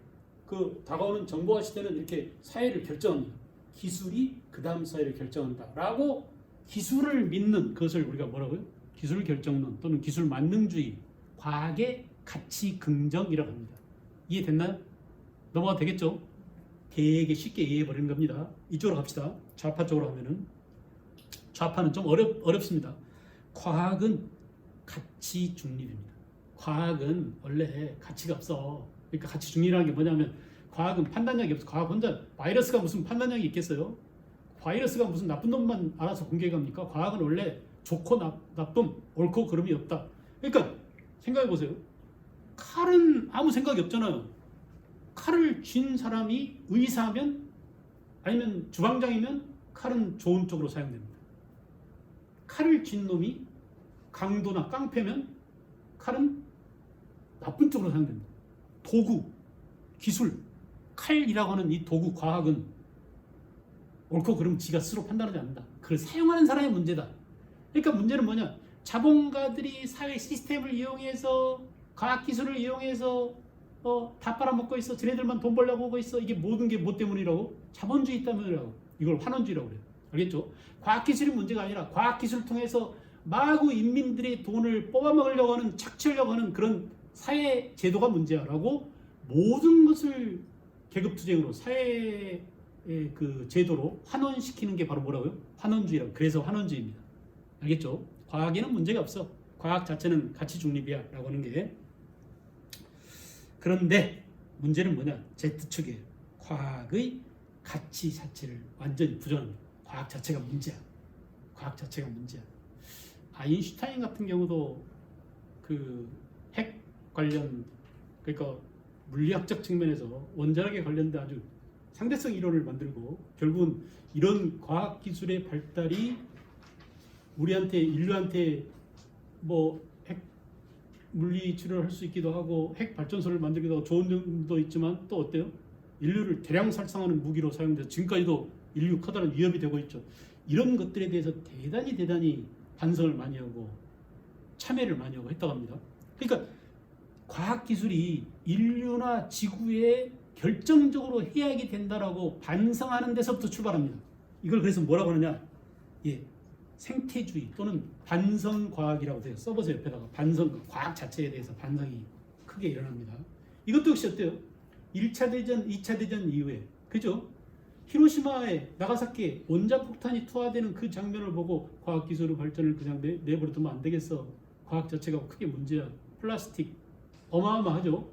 그 다가오는 정보화 시대는 이렇게 사회를 결정합니다. 기술이 그 다음 사회를 결정한다라고 기술을 믿는 그것을 우리가 뭐라고요? 기술 결정론 또는 기술 만능주의, 과학의 가치 긍정이라고 합니다. 이해됐나요? 넘어가도 되겠죠? 되게 쉽게 이해해 버리는 겁니다. 이쪽으로 갑시다. 좌파 쪽으로 하면은 좌파는 좀 어렵습니다. 과학은 가치 중립입니다. 과학은 원래 가치가 없어. 그러니까 가치 중립이라는 게 뭐냐면 과학은 판단력이 없어. 과학 혼자 바이러스가 무슨 판단력이 있겠어요? 바이러스가 무슨 나쁜 놈만 알아서 공개해 갑니까? 과학은 원래 좋고 나쁨, 옳고 그름이 없다. 그러니까 생각해 보세요. 칼은 아무 생각이 없잖아요. 칼을 쥔 사람이 의사면 아니면 주방장이면 칼은 좋은 쪽으로 사용됩니다. 칼을 쥔 놈이 강도나 깡패면 칼은 나쁜 쪽으로 사용됩니다. 도구, 기술, 칼이라고 하는 이 도구, 과학은 옳고 그름 지가 스스로 판단하지 않는다. 그걸 사용하는 사람의 문제다. 그러니까 문제는 뭐냐? 자본가들이 사회 시스템을 이용해서 과학기술을 이용해서 다 빨아먹고 있어. 쟤네들만 돈 벌려고 하고 있어. 이게 모든 게 뭐 때문이라고? 자본주의 때문이라고. 이걸 환원주의라고 그래요. 알겠죠? 과학기술이 문제가 아니라 과학기술을 통해서 마구 인민들의 돈을 뽑아먹으려고 하는, 착취하려고 하는 그런 사회 제도가 문제야라고 모든 것을 계급투쟁으로 사회의 그 제도로 환원시키는 게 바로 뭐라고요? 환원주의라고. 그래서 환원주의입니다. 알겠죠? 과학에는 문제가 없어. 과학 자체는 가치 중립이야 라고 하는 게. 그런데 문제는 뭐냐? Z축이에요. 과학의 가치 자체를 완전히 부정합니다. 과학 자체가 문제야. 과학 자체가 문제야. 아인슈타인 같은 경우도 그 핵 관련, 그러니까 물리학적 측면에서 원자력에 관련된 아주 상대성 이론을 만들고 결국은 이런 과학 기술의 발달이 우리한테, 인류한테 뭐 핵 물리 치료를 할 수 있기도 하고 핵 발전소를 만들기도 하고 좋은 점도 있지만 또 어때요? 인류를 대량 살상하는 무기로 사용돼서 지금까지도 인류 커다란 위협이 되고 있죠. 이런 것들에 대해서 대단히 반성을 많이 하고 참여를 많이 하고 했다고 합니다. 그러니까 과학기술이 인류나 지구에 결정적으로 해악이 된다라고 반성하는 데서부터 출발합니다. 이걸 그래서 뭐라고 하느냐? 예, 생태주의 또는 반성과학이라고 돼요. 써보세요. 옆에다가 반성, 과학 자체에 대해서 반성이 크게 일어납니다. 이것도 역시 어때요? 1차 대전, 2차 대전 이후에, 그죠? 히로시마에 나가사키에 원자폭탄이 투하되는 그 장면을 보고 과학기술의 발전을 그냥 내버려 두면 안 되겠어. 과학 자체가 크게 문제야. 플라스틱 어마어마하죠.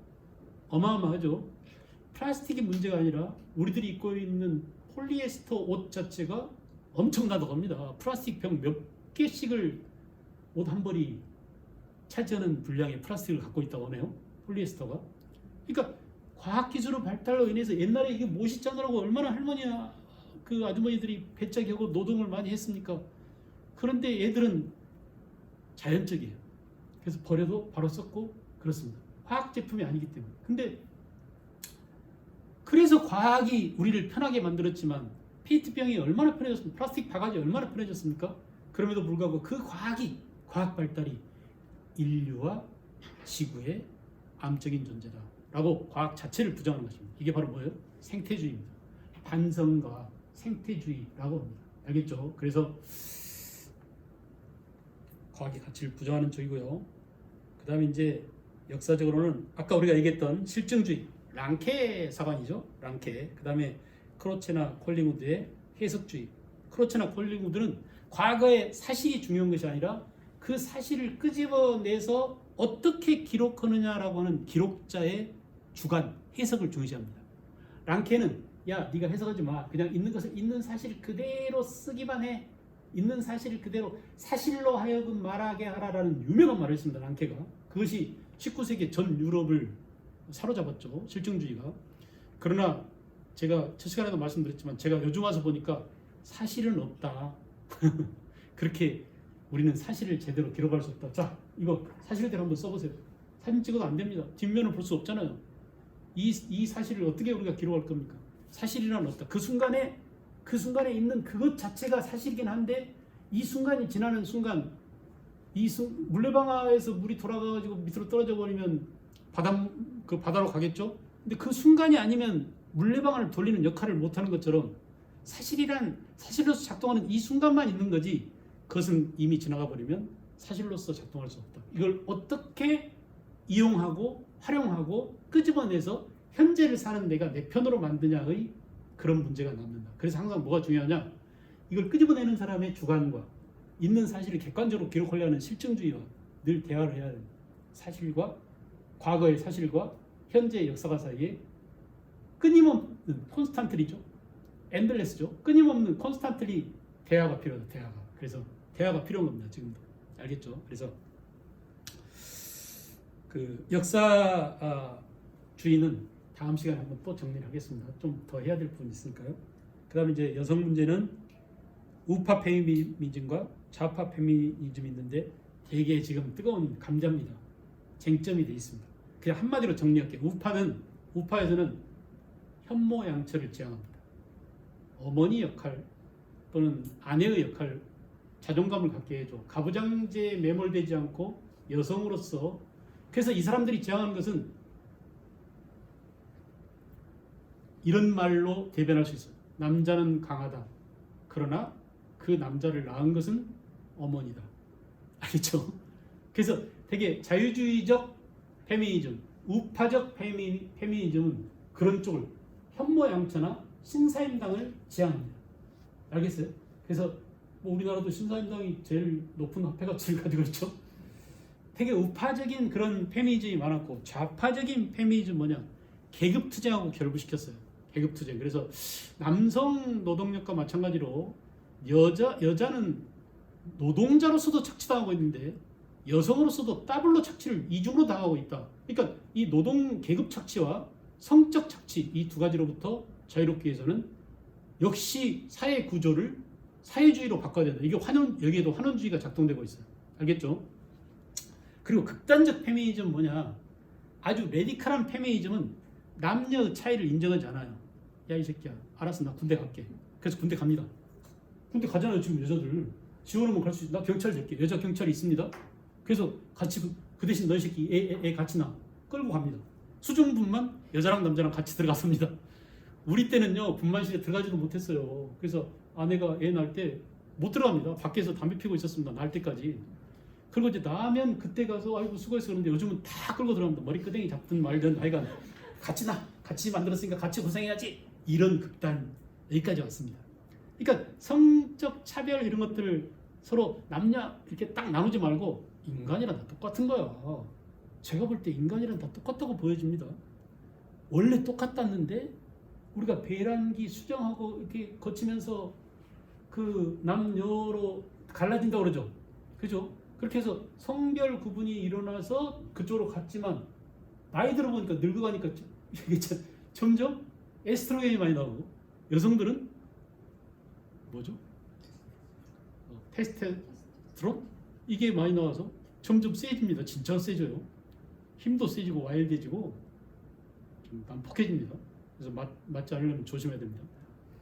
어마어마하죠. 플라스틱이 문제가 아니라 우리들이 입고 있는 폴리에스터 옷 자체가 엄청나다고 합니다. 플라스틱 병 몇 개씩을 옷 한 벌이 차지하는 분량의 플라스틱을 갖고 있다고 하네요. 폴리에스터가. 그러니까 과학기술의 발달로 인해서 옛날에 이게 못이 짜느라고 얼마나 할머니야 그 아주머니들이 배짜기하고 노동을 많이 했습니까? 그런데 얘들은 자연적이에요. 그래서 버려도 바로 썼고 그렇습니다. 화학 제품이 아니기 때문에. 근데 그래서 과학이 우리를 편하게 만들었지만 페이트병이 얼마나 편해졌습니까? 플라스틱 바가지 얼마나 편해졌습니까? 그럼에도 불구하고 그 과학 발달이 인류와 지구의 암적인 존재다 라고 과학 자체를 부정하는 것입니다. 이게 바로 뭐예요? 생태주의입니다. 반성과 생태주의라고 합니다. 알겠죠? 그래서 과학의 가치를 부정하는 쪽이고요. 그 다음에 이제 역사적으로는 아까 우리가 얘기했던 실증주의, 랑케 사관이죠. 랑케. 그 다음에 크로체나 콜링우드의 해석주의. 크로체나 콜링우드는 과거의 사실이 중요한 것이 아니라 그 사실을 끄집어내서 어떻게 기록하느냐라고 하는 기록자의 주관, 해석을 중시합니다. 랑케는 야, 네가 해석하지 마. 그냥 있는 것을 있는 사실 그대로 쓰기만 해. 있는 사실을 그대로 사실로 하여금 말하게 하라라는 유명한 말을 했습니다. 랑케가. 그것이 19세기 전 유럽을 사로잡았죠. 실증주의가. 그러나 제가 첫 시간에도 말씀드렸지만 제가 요즘 와서 보니까 사실은 없다. 그렇게 우리는 사실을 제대로 기록할 수 없다. 자, 이거 사실대로 한번 써보세요. 사진 찍어도 안 됩니다. 뒷면을 볼 수 없잖아요. 이 사실을 어떻게 우리가 기록할 겁니까? 사실이란 없다. 그 순간에 그 순간에 있는 그것 자체가 사실이긴 한데 이 순간이 지나는 순간 물레방아에서 물이 돌아가가지고 밑으로 떨어져 버리면 바다로 가겠죠. 근데 그 순간이 아니면 물레방아를 돌리는 역할을 못하는 것처럼 사실로서 작동하는 이 순간만 있는 거지 그것은 이미 지나가 버리면 사실로서 작동할 수 없다. 이걸 어떻게 이용하고 활용하고 끄집어내서 현재를 사는 내가 내 편으로 만드냐의 그런 문제가 남는다. 그래서 항상 뭐가 중요하냐, 이걸 끄집어내는 사람의 주관과 있는 사실을 객관적으로 기록하려는 실증주의와 늘 대화를 해야 됩니다. 사실과 과거의 사실과 현재의 역사가 사이에 끊임없는 콘스탄트리죠. 엔들레스죠. 끊임없는 콘스탄트리 대화가 필요하다. 대화가. 그래서 대화가 필요한 겁니다. 지금도. 알겠죠? 그래서 그 역사주의는 다음 시간에 한번 또 정리를 하겠습니다. 좀 더 해야 될 부분이 있으니까요. 그 다음에 이제 여성 문제는 우파 페미니즘과 좌파 페미니즘이 있는데 되게 지금 뜨거운 감자입니다. 쟁점이 돼 있습니다. 그냥 한마디로 정리할게요. 우파에서는 현모양처를 지향합니다. 어머니 역할 또는 아내의 역할, 자존감을 갖게 해줘. 가부장제에 매몰되지 않고 여성으로서. 그래서 이 사람들이 지향하는 것은 이런 말로 대변할 수 있어요. 남자는 강하다. 그러나 그 남자를 낳은 것은 어머니다. 알겠죠? 그래서 되게 자유주의적 페미니즘, 우파적 페미니즘은 그런 쪽을 현모양처나 신사임당을 지향합니다. 알겠어요? 그래서 뭐 우리나라도 신사임당이 제일 높은 화폐가치를 가지고 있죠. 되게 우파적인 그런 페미니즘이 많았고 좌파적인 페미니즘 뭐냐? 계급투쟁하고 결부시켰어요. 계급투쟁. 그래서 남성 노동력과 마찬가지로 여자는 노동자로서도 착취당하고 있는데 여성으로서도 더블로 착취를 이중으로 당하고 있다. 그러니까 이 노동 계급 착취와 성적 착취 이 두 가지로부터 자유롭기 위해서는 역시 사회 구조를 사회주의로 바꿔야 된다. 이게 여기에도 환원주의가 작동되고 있어요. 알겠죠? 그리고 극단적 페미니즘 뭐냐? 아주 레디컬한 페미니즘은 남녀의 차이를 인정하지 않아요. 야 이 새끼야, 알았어, 나 군대 갈게. 그래서 군대 갑니다. 군대 가잖아요. 지금 여자들 지원하면 갈 수 있어. 나 경찰 될게. 여자 경찰이 있습니다. 그래서 같이 그 대신 너희 새끼 애 같이 나 끌고 갑니다. 수중분만 여자랑 남자랑 같이 들어갔습니다. 우리 때는요 분만실에 들어가지도 못했어요. 그래서 아내가 애 낳을 때 못 들어갑니다. 밖에서 담배 피고 있었습니다. 낳을 때까지. 그리고 이제 나면 그때 가서 아이고 수고했어. 그런데 요즘은 다 끌고 들어갑니다. 머리끄댕이 잡든 말든 하여간 같이 만들었으니까 같이 고생해야지. 이런 극단 여기까지 왔습니다. 그러니까 성적 차별 이런 것들을 서로 남녀 이렇게 딱 나누지 말고 인간이랑 다 똑같은 거야. 제가 볼 때 인간이랑 다 똑같다고 보여집니다. 원래 똑같았는데 우리가 배란기 수정하고 이렇게 거치면서 그 남녀로 갈라진다고 그러죠. 그죠? 그렇게 해서 성별 구분이 일어나서 그쪽으로 갔지만 나이 들어보니까 늙어가니까 이게 점점 에스트로겐이 많이 나오고 여성들은 뭐죠? 테스토스테론? 이게 많이 나와서 점점 세집니다. 진짜 세져요. 힘도 세지고 와일드해지고 좀 난폭해집니다. 그래서 맞지 않으려면 조심해야 됩니다.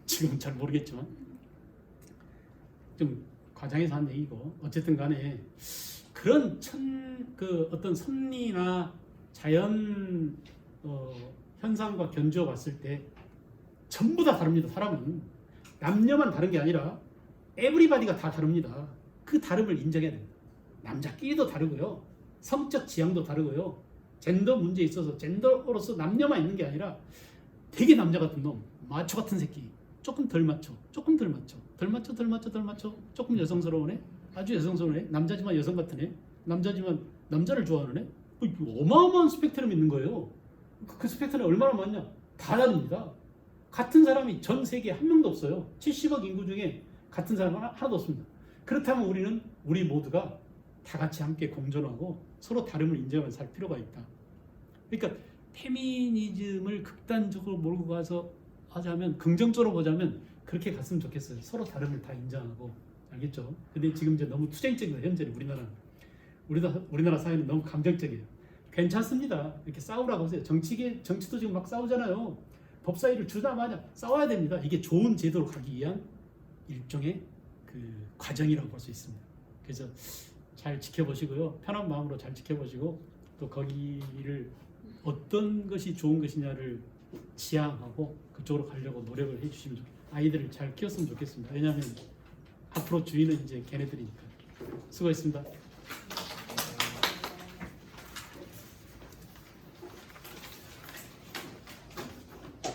지금은 잘 모르겠지만 좀 과장해서 한 얘기고 어쨌든 간에 그런 어떤 섭리나 자연 현상과 견주어 봤을 때 전부 다 다릅니다. 사람은 남녀만 다른 게 아니라 에브리바디가 다 다릅니다. 그 다름을 인정해야 됩니다. 남자끼리도 다르고요. 성적 지향도 다르고요. 젠더 문제에 있어서 젠더로서 남녀만 있는 게 아니라 되게 남자 같은 놈, 마초 같은 새끼, 조금 덜 마초, 조금 덜 마초, 덜 마초, 조금 여성스러운 애, 아주 여성스러운 애, 남자지만 여성 같은 애, 남자지만 남자를 좋아하는 애, 뭐 어마어마한 스펙트럼이 있는 거예요. 그 스펙트럼이 얼마나 많냐? 다 다릅니다. 같은 사람이 전 세계에 한 명도 없어요. 70억 인구 중에 같은 사람은 하나도 없습니다. 그렇다면 우리 모두가 다 같이 함께 공존하고 서로 다름을 인정하면서 살 필요가 있다. 그러니까 페미니즘을 극단적으로 몰고 가서 하자면, 긍정적으로 보자면 그렇게 갔으면 좋겠어요. 서로 다름을 다 인정하고. 알겠죠? 근데 지금 이제 너무 투쟁적이다. 현재는 우리나라 사회는 너무 감정적이에요. 괜찮습니다. 이렇게 싸우라고 하세요. 정치도 지금 막 싸우잖아요. 법사위를 주자마자 싸워야 됩니다. 이게 좋은 제도로 가기 위한 일종의 그 과정이라고 볼 수 있습니다. 그래서 잘 지켜보시고요. 편한 마음으로 잘 지켜보시고 또 거기를 어떤 것이 좋은 것이냐를 지향하고 그쪽으로 가려고 노력을 해주시면 아이들을 잘 키웠으면 좋겠습니다. 왜냐하면 앞으로 주인은 이제 걔네들이니까. 수고했습니다.